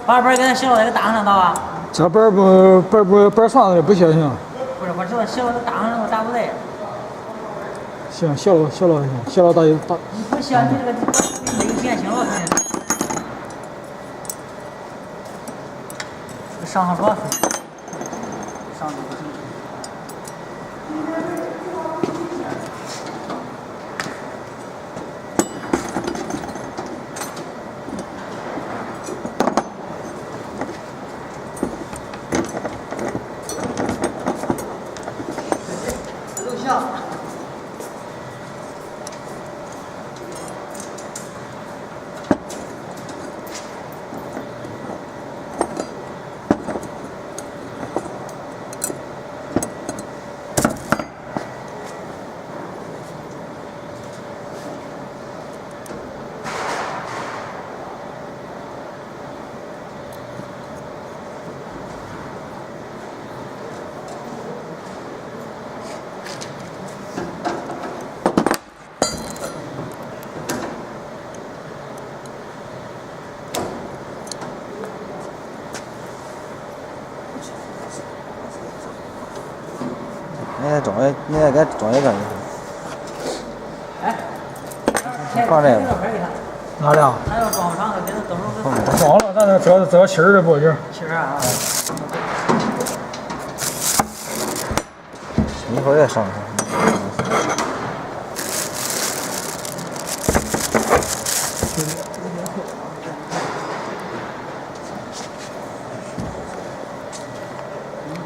把本给他写到那个大上头啊。这本上的不写行。不是，我知道写到那大上头打不对。行，写了写了大。你不写你这个没有变形了，上上多少分？上上不行。录像。你再给装一个。哎，放这个。哪俩？咱要装不上，给他等会儿。装了，咱这气儿的不是？气儿啊！一会儿再上上。